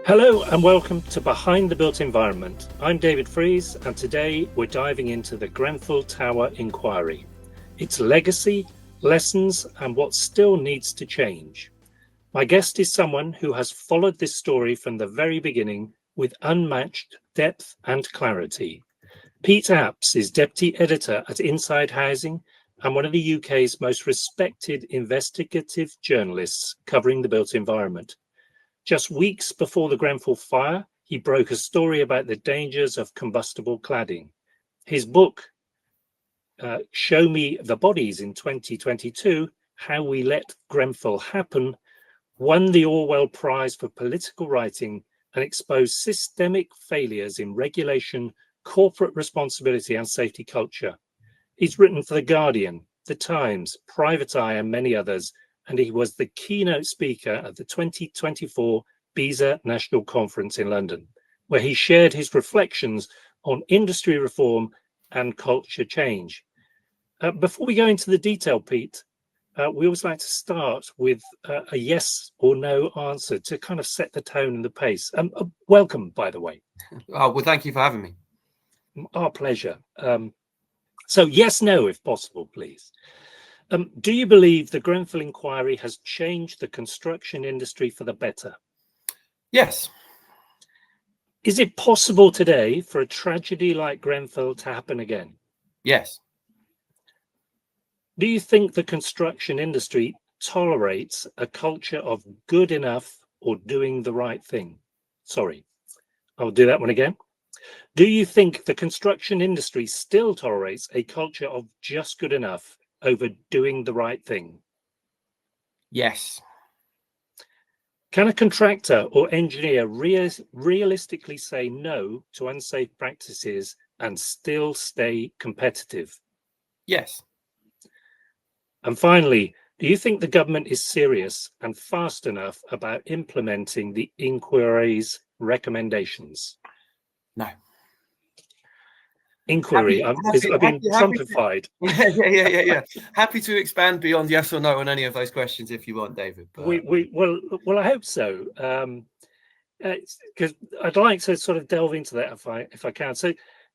Hello and welcome to Behind the Built Environment. I'm David Frise, and today we're diving into the Grenfell Tower Inquiry, its legacy, lessons, and what still needs to change. My guest is someone who has followed this story from the very beginning with unmatched depth and clarity. Pete Apps is Deputy Editor at Inside Housing and one of the UK's most respected investigative journalists covering the built environment. Just weeks before the Grenfell fire, he broke a story about the dangers of combustible cladding. His book, Show Me the Bodies in 2022, How We Let Grenfell Happen, won the Orwell Prize for Political Writing and exposed systemic failures in regulation, corporate responsibility and safety culture. He's written for The Guardian, The Times, Private Eye and many others, and he was the keynote speaker at the 2024 BESA National Conference in London, where he shared his reflections on industry reform and culture change. Before we go into the detail, Pete, we always like to start with a yes or no answer to kind of set the tone and the pace. Welcome, by the way. Oh, well, thank you for having me. Our pleasure. So yes, no, if possible, please. Do you believe the Grenfell inquiry has changed the construction industry for the better? Yes. Is it possible today for a tragedy like Grenfell to happen again? Yes. Do you think the construction industry tolerates a culture of good enough or doing the right thing? Sorry, I'll do that one again. Do you think the construction industry still tolerates a culture of just good enough over doing the right thing? Yes. Can a contractor or engineer realistically say no to unsafe practices and still stay competitive? Yes. And finally, do you think the government is serious and fast enough about implementing the inquiry's recommendations? No. Inquiry. I've been Trumpified. Yeah. Happy to expand beyond yes or no on any of those questions if you want, David. But... Well, I hope so. Because I'd like to sort of delve into that if I can. So,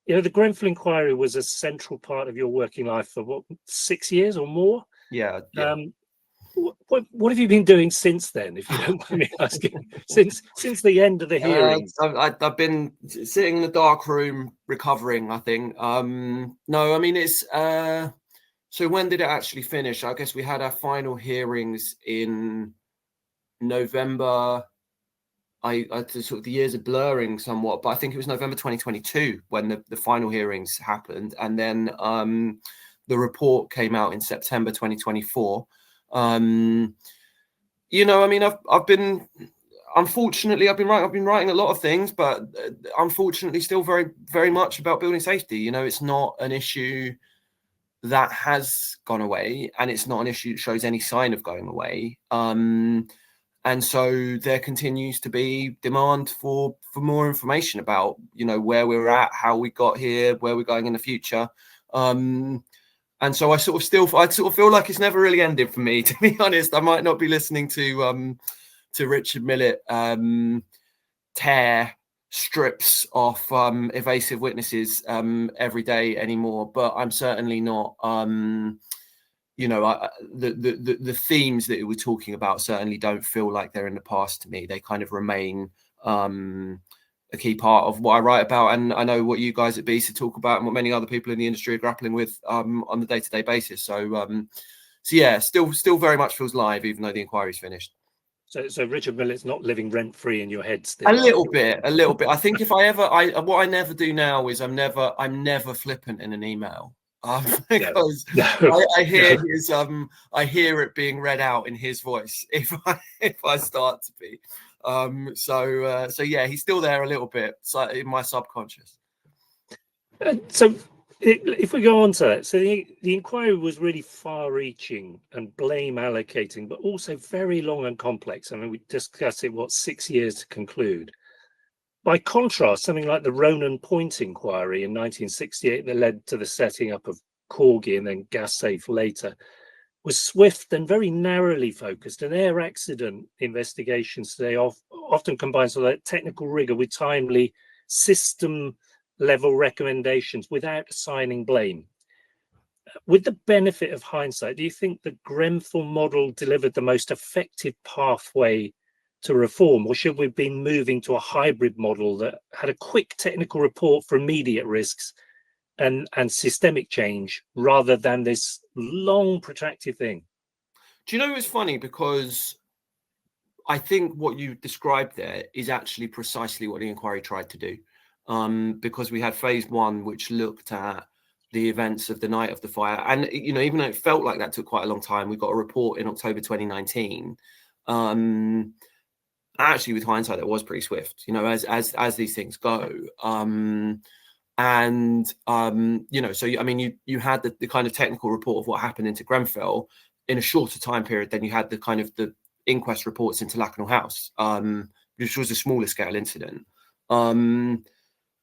you know, the Grenfell inquiry was a central part of your working life for what, 6 years or more? Yeah. What have you been doing since then, if you don't mind me asking? Since the end of the hearings? I've been sitting in the dark room recovering, I think. No, I mean, it's so when did it actually finish? I guess we had our final hearings in November. I sort of the years are blurring somewhat, but I think it was November 2022 when the final hearings happened, and then the report came out in September 2024. You know, I mean, I've been writing a lot of things, but unfortunately still very much about building safety. You know, it's not an issue that has gone away, and it's not an issue that shows any sign of going away. And so there continues to be demand for more information about, you know, where we're at, how we got here, where we're going in the future. And so I sort of feel like it's never really ended for me, to be honest. I might not be listening to Richard Millett tear strips off evasive witnesses every day anymore, but I'm certainly not you know, the themes that we're talking about certainly don't feel like they're in the past to me. They kind of remain a key part of what I write about, and I know what you guys at BESA talk about and what many other people in the industry are grappling with on the day-to-day basis. So yeah, still very much feels live, even though the inquiry's finished. So Richard Millett's not living rent-free in your head still? A little bit. I think if what I never do now is I'm never flippant in an email. Because I hear his I hear it being read out in his voice if I start to be. So yeah, he's still there a little bit in my subconscious. So if we go on to that, so the inquiry was really far-reaching and blame allocating, but also very long and complex. I mean, we discussed it, 6 years to conclude. By contrast, something like the Ronan Point inquiry in 1968 that led to the setting up of Corgi and then GasSafe later was swift and very narrowly focused. And air accident investigations today often combine sort of technical rigor with timely system level recommendations without assigning blame. With the benefit of hindsight, do you think the Grenfell model delivered the most effective pathway to reform, or should we be moving to a hybrid model that had a quick technical report for immediate risks and systemic change rather than this long protracted thing? Do you know it's funny, because I think what you described there is actually precisely what the inquiry tried to do, because we had phase one, which looked at the events of the night of the fire, and even though it felt like that took quite a long time, we got a report in October 2019. Actually, with hindsight, that was pretty swift, as these things go. So you had the kind of technical report of what happened into Grenfell in a shorter time period than you had the kind of the inquest reports into Lakanal House, which was a smaller scale incident.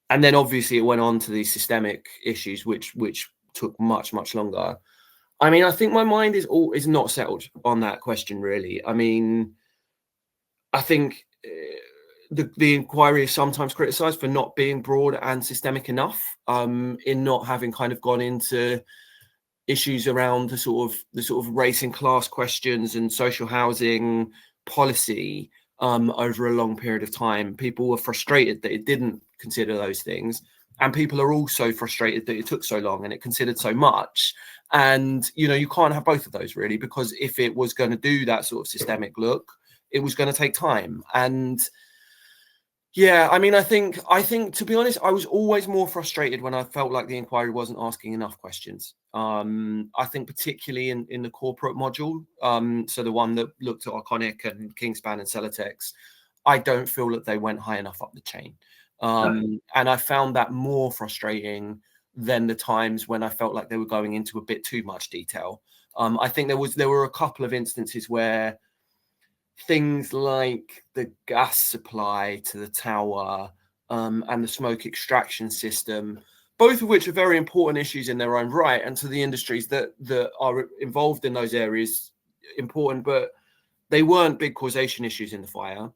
And then obviously it went on to these systemic issues, which took much, much longer. I mean, I think my mind is not settled on that question, really. I mean, I think the inquiry is sometimes criticised for not being broad and systemic enough, in not having kind of gone into issues around the sort of race and class questions and social housing policy over a long period of time. People were frustrated that it didn't consider those things, and people are also frustrated that it took so long and it considered so much. And you can't have both of those, really, because if it was going to do that sort of systemic look, it was going to take time. And yeah, I mean, I think to be honest, I was always more frustrated when I felt like the inquiry wasn't asking enough questions. I think particularly in the corporate module, so the one that looked at Arconic and Kingspan and Celotex, I don't feel that they went high enough up the chain. And I found that more frustrating than the times when I felt like they were going into a bit too much detail. I think there were a couple of instances where things like the gas supply to the tower and the smoke extraction system, both of which are very important issues in their own right, and to the industries that are involved in those areas, important, but they weren't big causation issues in the fire.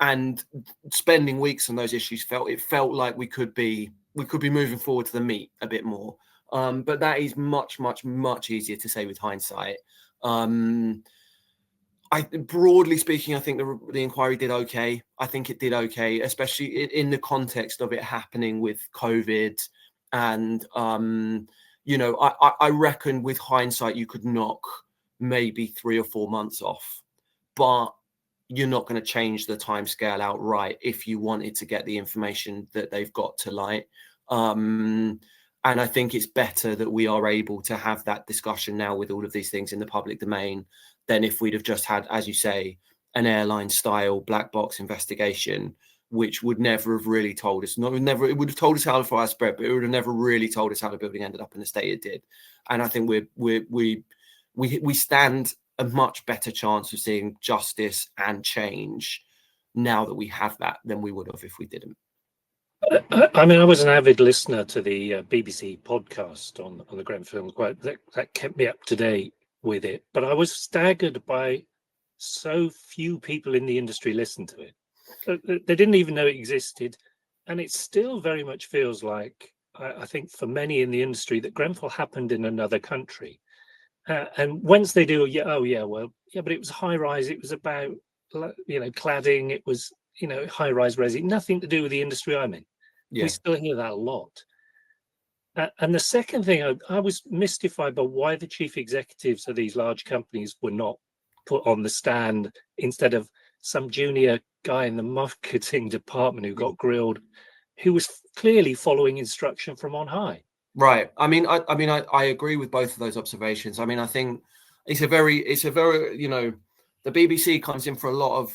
And spending weeks on those issues felt like we could be moving forward to the meat a bit more. But that is much, much, much easier to say with hindsight. Broadly speaking, I think the inquiry did okay. I think it did okay, especially in the context of it happening with COVID. And, I reckon with hindsight, you could knock maybe 3 or 4 months off, but you're not going to change the timescale outright if you wanted to get the information that they've got to light. And I think it's better that we are able to have that discussion now with all of these things in the public domain than if we'd have just had, as you say, an airline style black box investigation, which would never have really told us. It would have told us how the fire spread, but it would have never really told us how the building ended up in the state it did. And I think we stand a much better chance of seeing justice and change now that we have that than we would have if we didn't. I mean, I was an avid listener to the BBC podcast on the Grenfell Inquiry. That kept me up to date with it, but I was staggered by so few people in the industry listened to it. They didn't even know it existed, and it still very much feels like, I think for many in the industry, that Grenfell happened in another country. And once they do, but it was high rise. It was about cladding. It was high rise resi. Nothing to do with the industry I'm in. Yeah. We still hear that a lot. And the second thing, I was mystified by why the chief executives of these large companies were not put on the stand instead of some junior guy in the marketing department who got grilled, who was clearly following instruction from on high. Right. I mean, I agree with both of those observations. I mean, I think it's a very, the BBC comes in for a lot of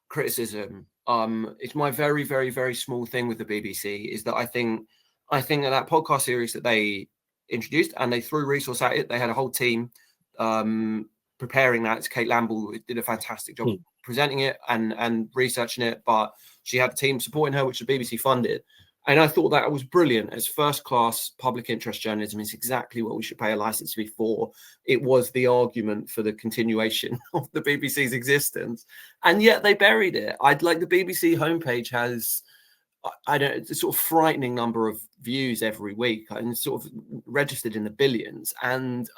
criticism. It's my very, very, very small thing with the BBC is that I think that podcast series that they introduced and they threw resource at it. They had a whole team preparing that. It's Kate Lamble did a fantastic job presenting it and researching it, but she had a team supporting her, which the BBC funded. And I thought that was brilliant. As first-class public interest journalism is exactly what we should pay a license fee for. It was the argument for the continuation of the BBC's existence, and yet they buried it. I'd like the BBC homepage has, I don't, it's a sort of frightening number of views every week, and sort of registered in the billions. And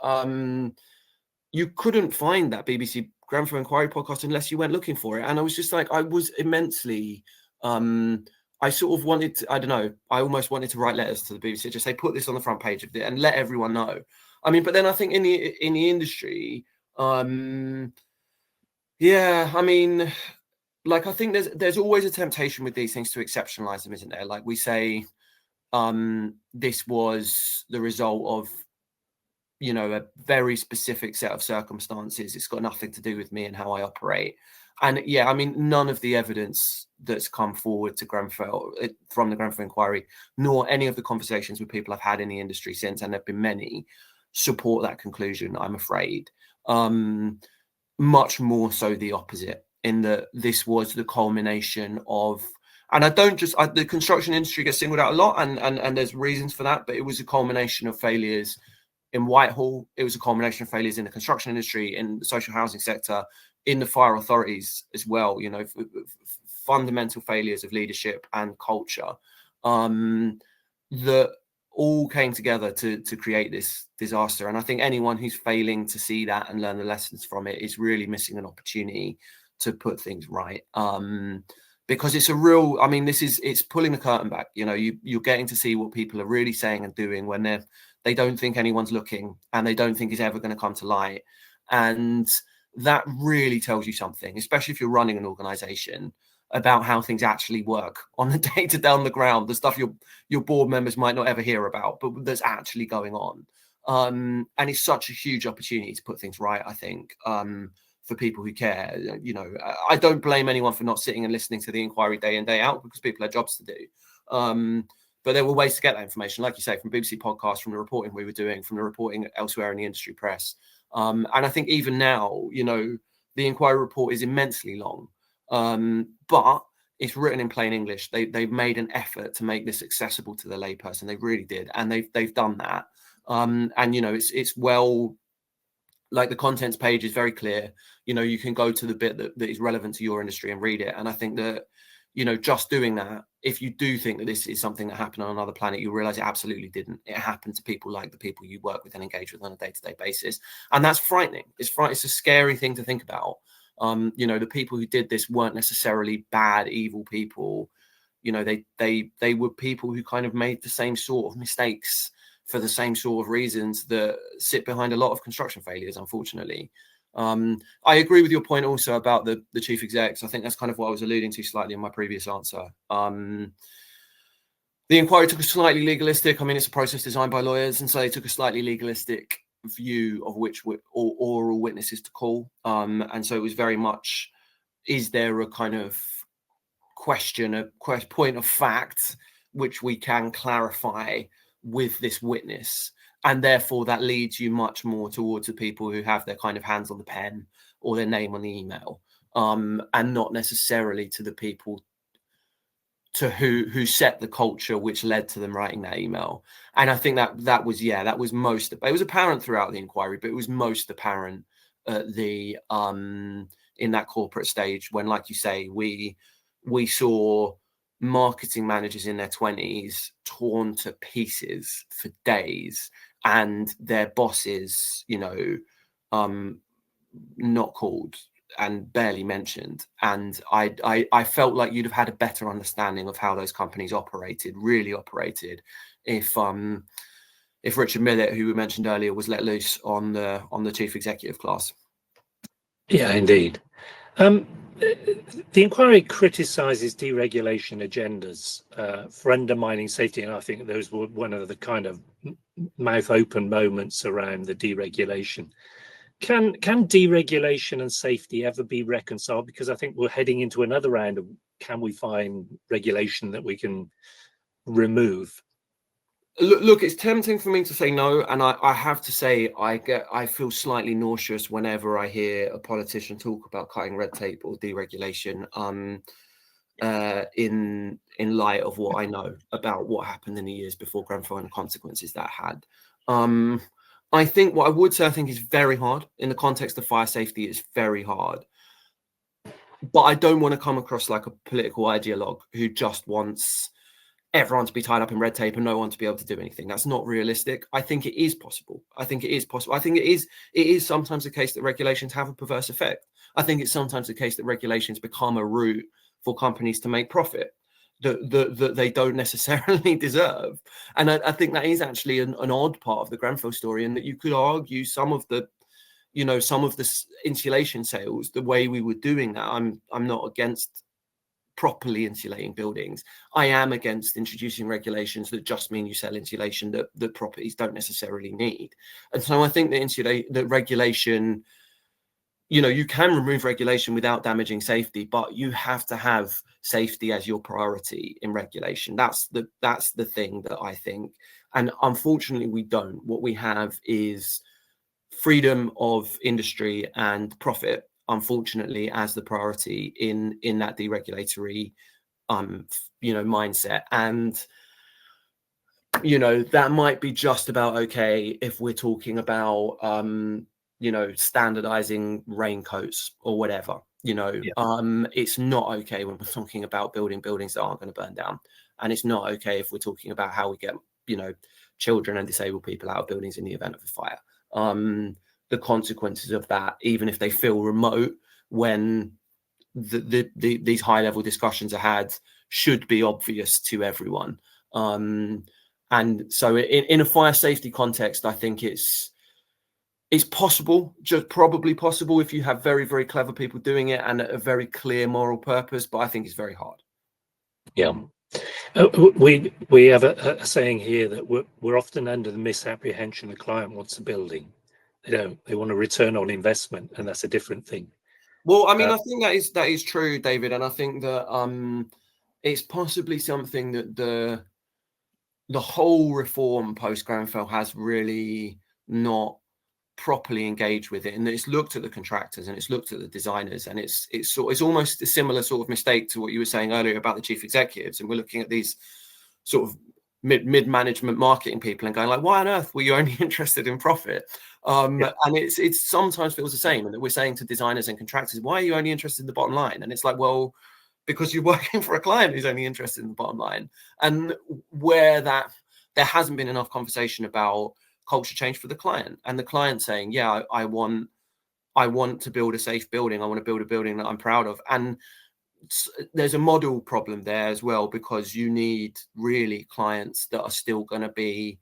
you couldn't find that BBC Grenfell Inquiry podcast unless you went looking for it. And I was just like, I was immensely. I sort of wanted to, I don't know, I almost wanted to write letters to the BBC, just say, put this on the front page of it and let everyone know. I mean, but then I think in the industry, yeah, I mean, like, I think there's always a temptation with these things to exceptionalize them, isn't there? Like we say, this was the result of, you know, a very specific set of circumstances. It's got nothing to do with me and how I operate. And yeah, I mean, none of the evidence that's come forward to Grenfell from the Grenfell inquiry, nor any of the conversations with people I've had in the industry since, and there've been many, support that conclusion, I'm afraid. Much more so the opposite, in that this was the culmination of, and I don't just, the construction industry gets singled out a lot, and there's reasons for that, but it was a culmination of failures in Whitehall. It was a culmination of failures in the construction industry, in the social housing sector, in the fire authorities as well, you know, fundamental failures of leadership and culture that all came together to create this disaster. And I think anyone who's failing to see that and learn the lessons from it is really missing an opportunity to put things right. Because it's a real, I mean, it's pulling the curtain back. You know, you're getting to see what people are really saying and doing when they don't think anyone's looking, and they don't think it's ever going to come to light. And that really tells you something, especially if you're running an organization, about how things actually work on the day-to-day on the ground, the stuff your board members might not ever hear about, but that's actually going on. And it's such a huge opportunity to put things right, I think, for people who care. You know, I don't blame anyone for not sitting and listening to the inquiry day in, day out, because people have jobs to do. But there were ways to get that information, like you say, from BBC podcasts, from the reporting we were doing, from the reporting elsewhere in the industry press. And I think even now, you know, the inquiry report is immensely long, but it's written in plain English. They've made an effort to make this accessible to the layperson. They really did, and they've done that. And you know, it's well, like the contents page is very clear. You know, you can go to the bit that is relevant to your industry and read it. And I think that, you know, just doing that, if you do think that this is something that happened on another planet, you realize it absolutely didn't. It happened to people like the people you work with and engage with on a day-to-day basis. And that's frightening. It's a scary thing to think about. You know, the people who did this weren't necessarily bad, evil people. You know, they were people who kind of made the same sort of mistakes for the same sort of reasons that sit behind a lot of construction failures, unfortunately. I agree with your point also about the chief execs. I think that's kind of what I was alluding to slightly in my previous answer. The inquiry took a slightly legalistic, I mean, it's a process designed by lawyers, and so they took a slightly legalistic view of which oral witnesses to call. And so it was very much, is there a kind of question, a point of fact, which we can clarify with this witness? And therefore that leads you much more towards the people who have their kind of hands on the pen or their name on the email, and not necessarily to the people to who set the culture which led to them writing that email. And I think that was most, it was apparent throughout the inquiry, but it was most apparent at the in that corporate stage when, like you say, we saw marketing managers in their 20s torn to pieces for days, and their bosses, you know, not called and barely mentioned. And I felt like you'd have had a better understanding of how those companies really operated, if Richard Millett, who we mentioned earlier, was let loose on the chief executive class. Yeah, indeed. The inquiry criticises deregulation agendas for undermining safety, and I think those were one of the kind of mouth open moments around the deregulation. Can deregulation and safety ever be reconciled? Because I think we're heading into another round of, can we find regulation that we can remove? Look, it's tempting for me to say no, and I have to say I feel slightly nauseous whenever I hear a politician talk about cutting red tape or deregulation. in light of what I know about what happened in the years before Grenfell and the consequences that had. I think what I would say, I think is very hard in the context of fire safety. It's very hard, but I don't want to come across like a political ideologue who just wants everyone to be tied up in red tape and no one to be able to do anything. That's not realistic. I think it is possible. I think it is possible. I think it is sometimes the case that regulations have a perverse effect. I think it's sometimes the case that regulations become a route for companies to make profit that they don't necessarily deserve. And I think that is actually an odd part of the Grenfell story, and that you could argue some of the insulation sales, the way we were doing that. I'm not against properly insulating buildings. I am against introducing regulations that just mean you sell insulation that properties don't necessarily need. And so I think that regulation, you can remove regulation without damaging safety, but you have to have safety as your priority in regulation. That's the thing that I think. And unfortunately, we don't. What we have is freedom of industry and profit, unfortunately, as the priority in that deregulatory mindset. And that might be just about okay if we're talking about standardizing raincoats or whatever. It's not okay when we're talking about building buildings that aren't going to burn down, and it's not okay if we're talking about how we get children and disabled people out of buildings in the event of a fire. The consequences of that, even if they feel remote, when these high-level discussions are had, should be obvious to everyone. And so in a fire safety context, I think it's possible, just probably possible if you have very, very clever people doing it and a very clear moral purpose, but I think it's very hard. Yeah. We have a saying here that we're often under the misapprehension the client wants a building. They don't. They want a return on investment, and that's a different thing. Well, I mean, I think that is true, David, and I think that it's possibly something that the whole reform post Grenfell has really not properly engaged with it, and it's looked at the contractors and it's looked at the designers, and it's almost a similar sort of mistake to what you were saying earlier about the chief executives, and we're looking at these sort of mid-management marketing people and going like, why on earth were you only interested in profit? And it's sometimes feels the same, and that we're saying to designers and contractors, why are you only interested in the bottom line? And it's like, well, because you're working for a client who's only interested in the bottom line. And where that there hasn't been enough conversation about culture change for the client, and the client saying, yeah, I want to build a safe building. I want to build a building that I'm proud of. And there's a model problem there as well, because you need really clients that are still going to be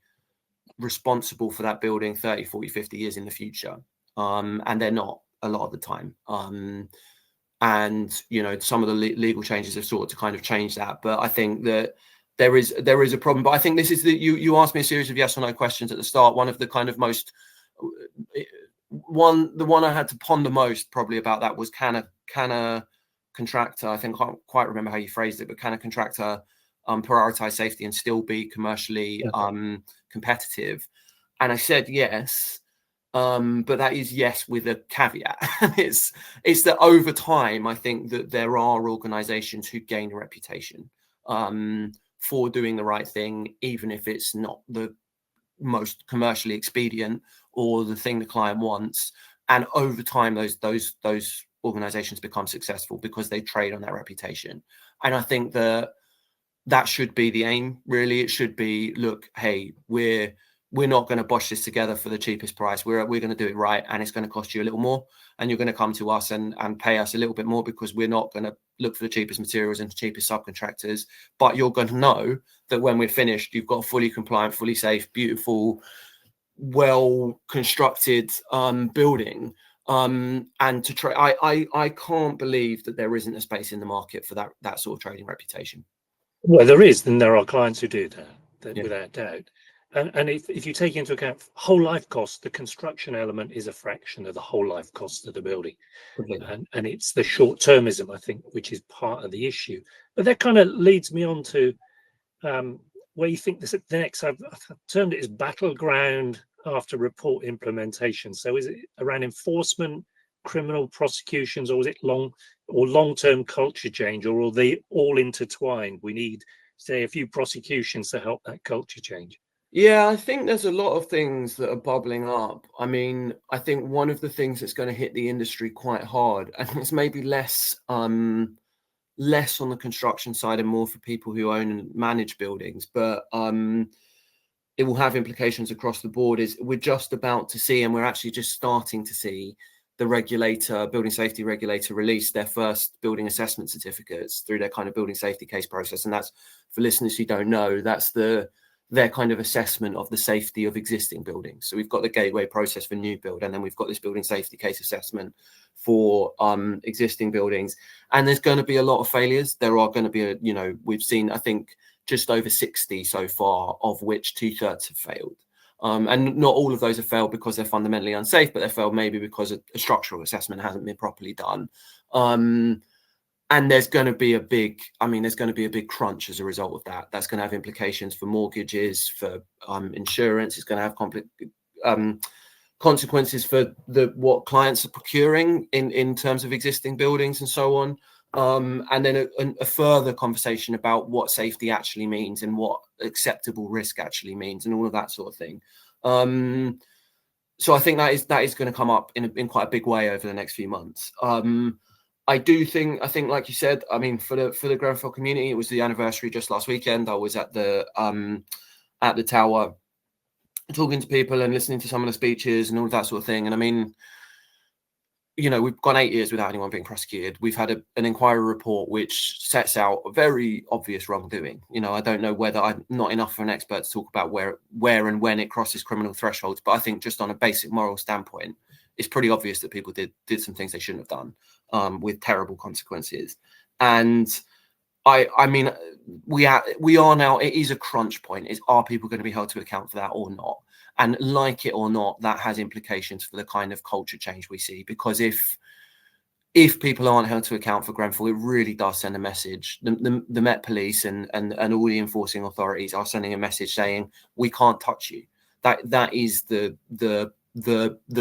responsible for that building 30, 40, 50 years in the future. And they're not a lot of the time. And, some of the legal changes have sought to kind of change that. But I think that there is a problem. But I think this is you asked me a series of yes or no questions at the start. One of the kind of most the one I had to ponder most probably about that was can a contractor, I think I can't quite remember how you phrased it, but can a contractor prioritize safety and still be commercially competitive? And I said yes, but that is yes with a caveat. it's that over time, I think that there are organizations who gain a reputation for doing the right thing, even if it's not the most commercially expedient or the thing the client wants. And over time, those organizations become successful because they trade on their reputation. And I think that should be the aim, really. It should be, look, hey, we're not going to bosh this together for the cheapest price. We're going to do it right, and it's going to cost you a little more, and you're going to come to us and pay us a little bit more, because we're not going to look for the cheapest materials and the cheapest subcontractors. But you're going to know that when we're finished, you've got a fully compliant, fully safe, beautiful, well constructed building. And to try, I can't believe that there isn't a space in the market for that sort of trading reputation. Well, there is, and there are clients who do that without doubt. And if you take into account whole life cost, the construction element is a fraction of the whole life cost of the building. And it's the short-termism, I think, which is part of the issue. But that kind of leads me on to where you think the next, I've termed it as battleground after report implementation. So is it around enforcement, criminal prosecutions, or is it long-term culture change, or are they all intertwined? We need, say, a few prosecutions to help that culture change. Yeah, I think there's a lot of things that are bubbling up. I mean, I think one of the things that's going to hit the industry quite hard, and it's maybe less less on the construction side and more for people who own and manage buildings, but it will have implications across the board, is we're just about to see, and we're actually just starting to see, the building safety regulator, release their first building assessment certificates through their kind of building safety case process. And that's, for listeners who don't know, that's their kind of assessment of the safety of existing buildings. So we've got the gateway process for new build, and then we've got this building safety case assessment for existing buildings. And there's going to be a lot of failures. There are going to be, we've seen, I think, just over 60 so far, of which 2/3 have failed. And not all of those have failed because they're fundamentally unsafe, but they failed maybe because a structural assessment hasn't been properly done. And there's going to be a big crunch as a result of that. That's going to have implications for mortgages, for insurance. It's going to have consequences for what clients are procuring in terms of existing buildings and so on. And then a further conversation about what safety actually means and what acceptable risk actually means, and all of that sort of thing. So I think that is going to come up in quite a big way over the next few months. I think, like you said, I mean, for the Grenfell community, it was the anniversary just last weekend. I was at the tower, talking to people and listening to some of the speeches and all of that sort of thing. And I mean, we've gone 8 years without anyone being prosecuted. We've had an inquiry report which sets out a very obvious wrongdoing. I don't know whether I'm not enough of an expert to talk about where and when it crosses criminal thresholds, but I think just on a basic moral standpoint, it's pretty obvious that people did some things they shouldn't have done, with terrible consequences. And I mean, we are now, it is a crunch point. Are people going to be held to account for that or not? And like it or not, that has implications for the kind of culture change we see. Because if people aren't held to account for Grenfell, it really does send a message. The Met Police and all the enforcing authorities are sending a message saying, we can't touch you. That is the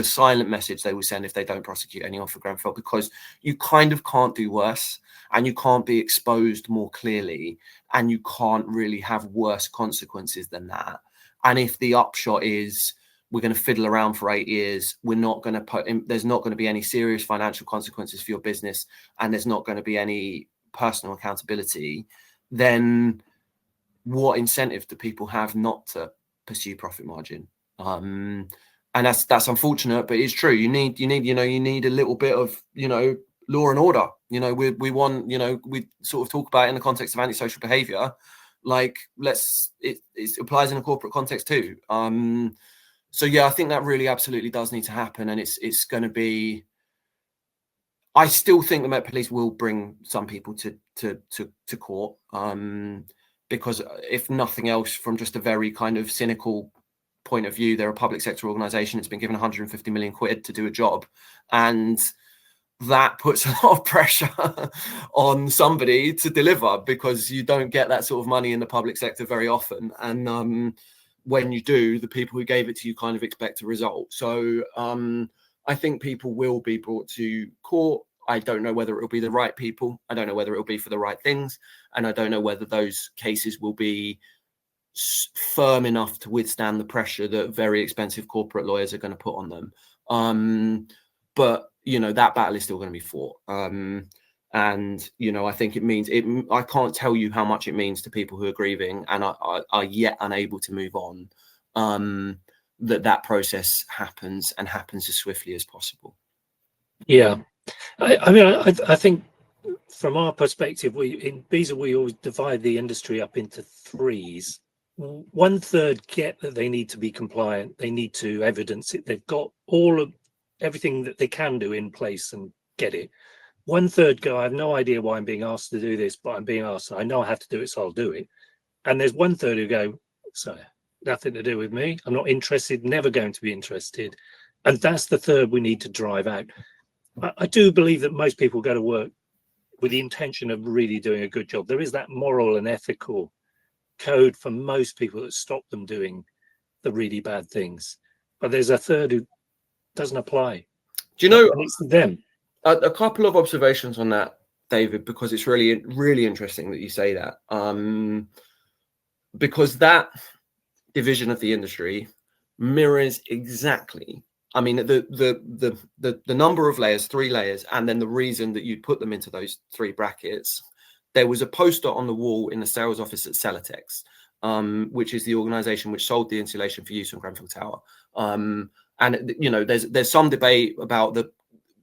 silent message they will send if they don't prosecute anyone for Grenfell, because you kind of can't do worse, and you can't be exposed more clearly, and you can't really have worse consequences than that. And if the upshot is we're going to fiddle around for 8 years, we're not going to there's not going to be any serious financial consequences for your business, and there's not going to be any personal accountability, then what incentive do people have not to pursue profit margin? And that's unfortunate, but it's true. You need a little bit of law and order. We want, we sort of talk about it in the context of antisocial behavior. Like, it applies in a corporate context too. So yeah, I think that really absolutely does need to happen, and it's going to be. I still think the Met Police will bring some people to court, because if nothing else, from just a very kind of cynical point of view, they're a public sector organisation. It's been given 150 million quid to do a job, and that puts a lot of pressure on somebody to deliver, because you don't get that sort of money in the public sector very often. And when you do, the people who gave it to you kind of expect a result. So I think people will be brought to court. I don't know whether it will be the right people. I don't know whether it will be for the right things. And I don't know whether those cases will be firm enough to withstand the pressure that very expensive corporate lawyers are going to put on them. But that battle is still going to be fought. And I think it means I can't tell you how much it means to people who are grieving and are yet unable to move on, that process happens, and happens as swiftly as possible. Yeah, I think from our perspective, in BESA we always divide the industry up into threes. 1/3 get that they need to be compliant, they need to evidence it, they've got everything that they can do in place and get it. 1/3 go, I have no idea why I'm being asked to do this, but I'm being asked, I know I have to do it, so I'll do it. And there's 1/3 who go, so nothing to do with me, I'm not interested, never going to be interested. And that's the third we need to drive out. I do believe that most people go to work with the intention of really doing a good job. There is that moral and ethical code for most people that stop them doing the really bad things. But there's a third who doesn't apply. Do you know, And it's them. a couple of observations on that, David, because it's really, really interesting that you say that. Because that division of the industry mirrors exactly, I mean, the number of layers, 3 layers, and then the reason that you put them into those 3 brackets. There was a poster on the wall in the sales office at Celotex, which is the organization which sold the insulation for use on Grenfell Tower. And you know, there's some debate about the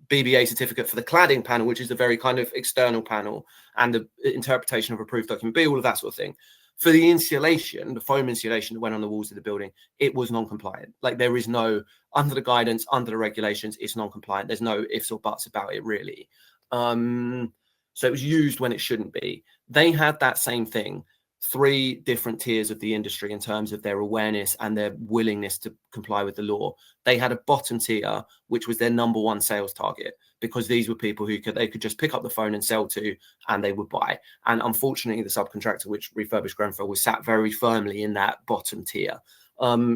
BBA certificate for the cladding panel, which is a very kind of external panel, and the interpretation of approved document B, all of that sort of thing. For the insulation, the foam insulation that went on the walls of the building, it was non-compliant. Like, there is no, under the guidance, under the regulations, it's non-compliant. There's no ifs or buts about it, really. So it was used when it shouldn't be. They had that same thing, 3 different tiers of the industry in terms of their awareness and their willingness to comply with the law. They had a bottom tier, which was their number 1 sales target, because these were people who they could just pick up the phone and sell to, and they would buy. And unfortunately, the subcontractor which refurbished Grenfell was sat very firmly in that bottom tier.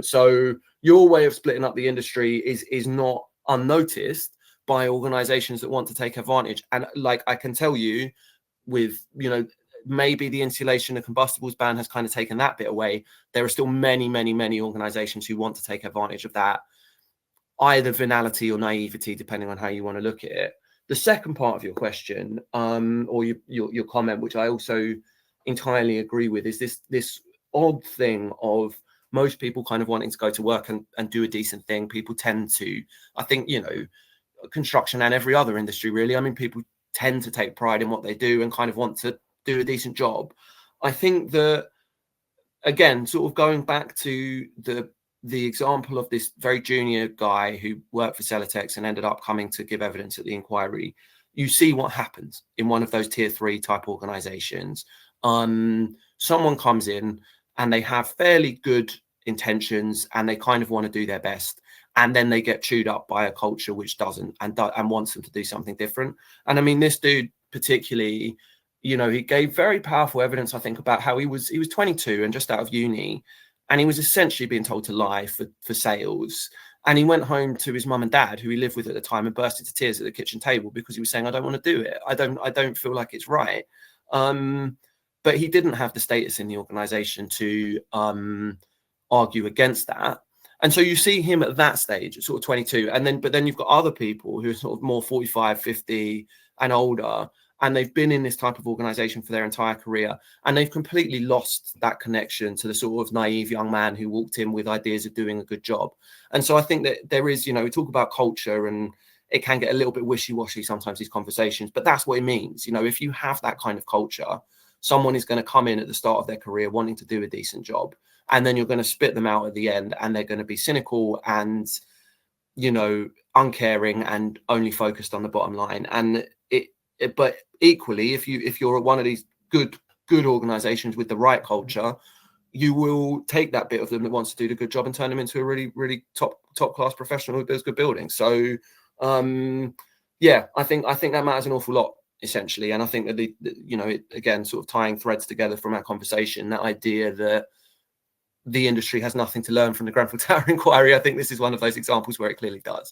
So your way of splitting up the industry is not unnoticed by organizations that want to take advantage. And like, I can tell you, with, you know, maybe the insulation and combustibles ban has kind of taken that bit away, there are still many, many, many organizations who want to take advantage of that, either venality or naivety, depending on how you want to look at it. The second part of your question, or your comment, which I also entirely agree with, is this odd thing of most people kind of wanting to go to work and do a decent thing. People tend to, I think, you know, construction and every other industry, really, I mean, people tend to take pride in what they do and kind of want to do a decent job. I think that, again, sort of going back to the example of this very junior guy who worked for Celotex and ended up coming to give evidence at the inquiry, you see what happens in one of those tier 3 type organizations. Someone comes in and they have fairly good intentions and they kind of want to do their best, and then they get chewed up by a culture which doesn't and wants them to do something different. And I mean, this dude particularly, you know, he gave very powerful evidence, I think, about how he was 22 and just out of uni, and he was essentially being told to lie for sales. And he went home to his mum and dad, who he lived with at the time, and burst into tears at the kitchen table because he was saying, I don't want to do it. I don't feel like it's right. But he didn't have the status in the organization to argue against that. And so you see him at that stage, sort of 22. But then you've got other people who are sort of more 45, 50 and older, and they've been in this type of organization for their entire career, and they've completely lost that connection to the sort of naive young man who walked in with ideas of doing a good job. And so I think that there is, you know, we talk about culture and it can get a little bit wishy-washy sometimes, these conversations, but that's what it means. You know, if you have that kind of culture, someone is going to come in at the start of their career wanting to do a decent job, and then you're going to spit them out at the end, and they're going to be cynical and, you know, uncaring and only focused on the bottom line. And but equally, if you're at one of these good organizations with the right culture, you will take that bit of them that wants to do the good job and turn them into a really, really top class professional who builds good buildings. So yeah, I think that matters an awful lot, essentially. And I think that you know, again, sort of tying threads together from our conversation, that idea that the industry has nothing to learn from the Grenfell Tower Inquiry, I think this is one of those examples where it clearly does.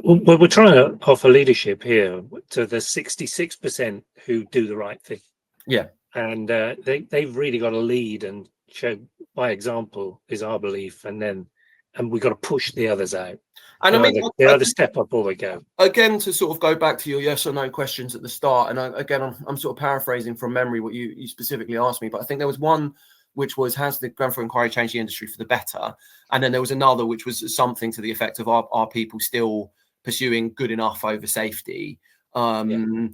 Well, we're trying to offer leadership here to the 66% who do the right thing. Yeah. And they've really got to lead and show by example, is our belief. And we've got to push the others out. And I mean, they either step up or they go. Again, to sort of go back to your yes or no questions at the start, and I'm sort of paraphrasing from memory what you specifically asked me, but I think there was one which was, has the Grenfell Inquiry changed the industry for the better? And then there was another which was something to the effect of, are people still pursuing good enough over safety? And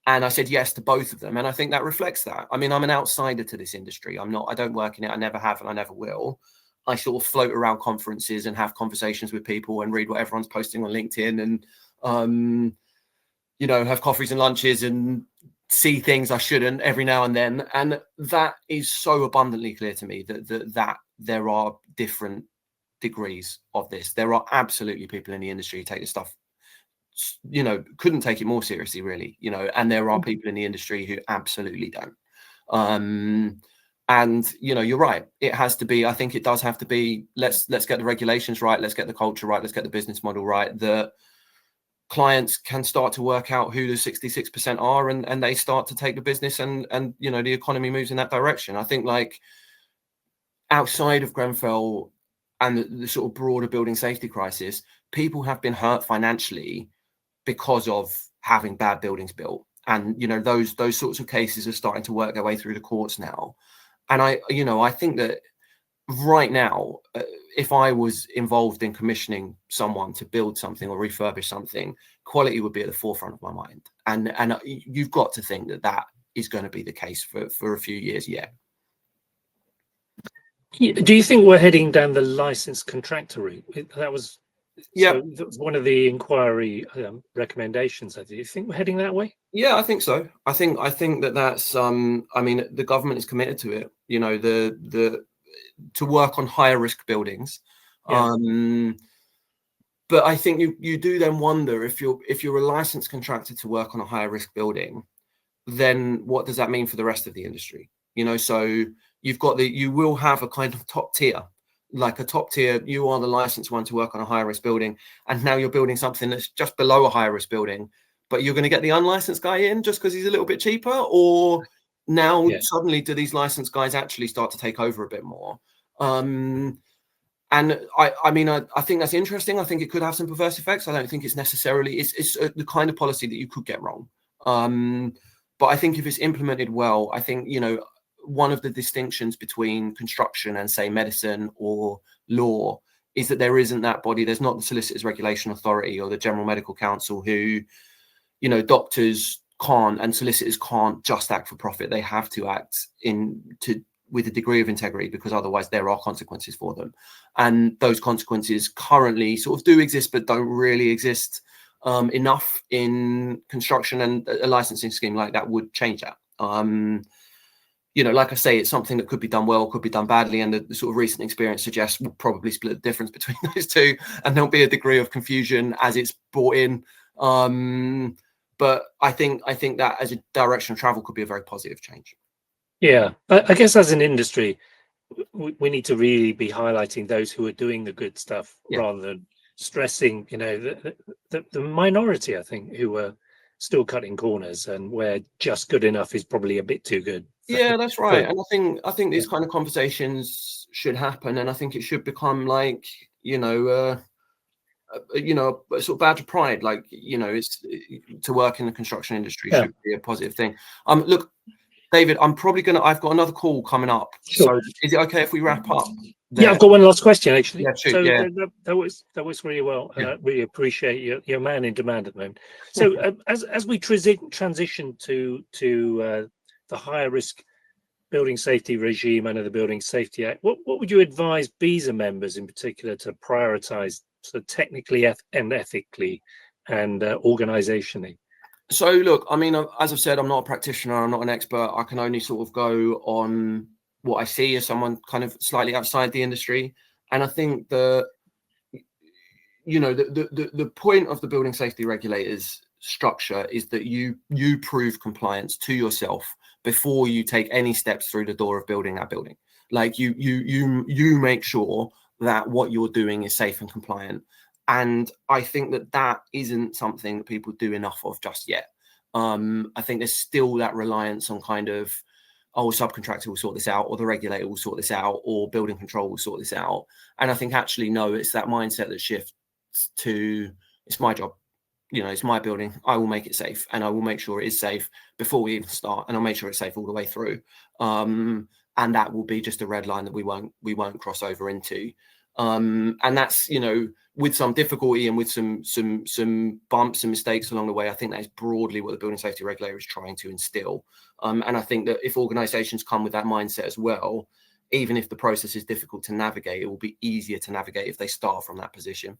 I said yes to both of them, and I think that reflects that. I mean, I'm an outsider to this industry. I don't work in it. I never have, and I never will. I sort of float around conferences and have conversations with people and read what everyone's posting on LinkedIn, and you know, have coffees and lunches and see things I shouldn't every now and then. And that is so abundantly clear to me that there are different degrees of this. There are absolutely people in the industry who take this stuff, you know, couldn't take it more seriously, really, you know, and there are people in the industry who absolutely don't. And, you know, you're right. It has to be, I think it does have to be, let's get the regulations right. Let's get the culture right. Let's get the business model right. That clients can start to work out who the 66% are, and they start to take the business, and the economy moves in that direction. I think, like, outside of Grenfell and the sort of broader building safety crisis, people have been hurt financially because of having bad buildings built, and those sorts of cases are starting to work their way through the courts now. And I think that right now, if I was involved in commissioning someone to build something or refurbish something, quality would be at the forefront of my mind. And you've got to think that that is going to be the case for a few years yet. Do you think we're heading down the licensed contractor route? That was one of the inquiry recommendations. Do you think we're heading that way? Yeah, I think so. I think that's I mean, the government is committed to it. To work on higher risk buildings. Yeah. But I think you do then wonder, if you're a licensed contractor to work on a higher risk building, then what does that mean for the rest of the industry? So you will have a kind of top tier, like a top tier. You are the licensed one to work on a higher risk building, and now you're building something that's just below a higher risk building, but you're going to get the unlicensed guy in just because he's a little bit cheaper, or now suddenly do these licensed guys actually start to take over a bit more? And I mean, I think that's interesting. I think it could have some perverse effects. I don't think it's necessarily, it's the kind of policy that you could get wrong. But I think if it's implemented well, I think, one of the distinctions between construction and, say, medicine or law is that there isn't that body. There's not the Solicitors Regulation Authority or the General Medical Council who, doctors can't and solicitors can't just act for profit. They have to act with a degree of integrity, because otherwise there are consequences for them. And those consequences currently sort of do exist, but don't really exist enough in construction, and a licensing scheme like that would change that. Like I say, it's something that could be done well, could be done badly, and the sort of recent experience suggests we'll probably split the difference between those two, and there'll be a degree of confusion as it's brought in. But I think that as a direction of travel could be a very positive change. Yeah, I guess as an industry, we need to really be highlighting those who are doing the good stuff, rather than stressing, the minority, I think, who are still cutting corners, and where just good enough is probably a bit too good. Yeah, that's right. And I think these kind of conversations should happen, and I think it should become like, a sort of badge of pride. Like, it's to work in the construction industry should be a positive thing. Look, David, I've got another call coming up. Sure. So is it okay if we wrap up there? Yeah, I've got one last question, actually. Yeah, shoot, that was really well. And I really appreciate your man in demand at the moment. So as we transition to the higher risk building safety regime under the Building Safety Act, what would you advise BESA members in particular to prioritize, so technically and ethically and organizationally? So look, I mean, as I've said, I'm not a practitioner, I'm not an expert. I can only sort of go on what I see as someone kind of slightly outside the industry. And I think the point of the building safety regulators structure is that you prove compliance to yourself before you take any steps through the door of building that building. Like you make sure that what you're doing is safe and compliant. And I think that isn't something that people do enough of just yet. I think there's still that reliance on kind of, subcontractor will sort this out, or the regulator will sort this out, or building control will sort this out. And I think actually, no, it's that mindset that shifts to, it's my job. It's my building. I will make it safe, and I will make sure it is safe before we even start, and I'll make sure it's safe all the way through. And that will be just a red line that we won't cross over into. And that's, with some difficulty and with some bumps and mistakes along the way. I think that is broadly what the building safety regulator is trying to instill. And I think that if organizations come with that mindset as well, even if the process is difficult to navigate, it will be easier to navigate if they start from that position.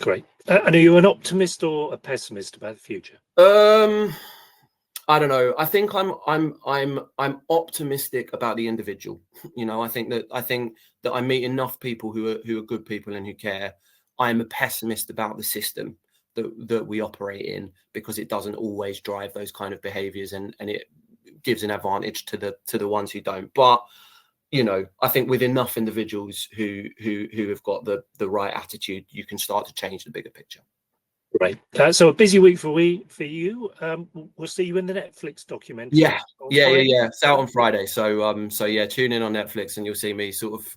Great. And are you an optimist or a pessimist about the future? I don't know. I think I'm optimistic about the individual. I think that I meet enough people who are good people and who care. I'm a pessimist about the system that we operate in, because it doesn't always drive those kind of behaviors, and it gives an advantage to the ones who don't. But I think with enough individuals who have got the right attitude, you can start to change the bigger picture. Right. So a busy week for you. We'll see you in the Netflix documentary. Yeah, on yeah. Friday. It's out on Friday, so yeah, tune in on Netflix, and you'll see me sort of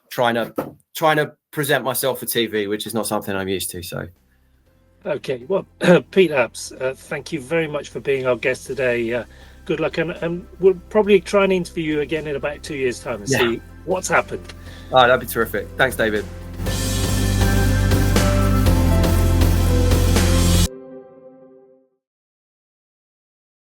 trying to present myself for TV, which is not something I'm used to. So, Okay. Well, Pete Apps, thank you very much for being our guest today. Good luck, and we'll probably try and interview you again in about 2 years' time and yeah, see what's happened. that'd be terrific. Thanks, David.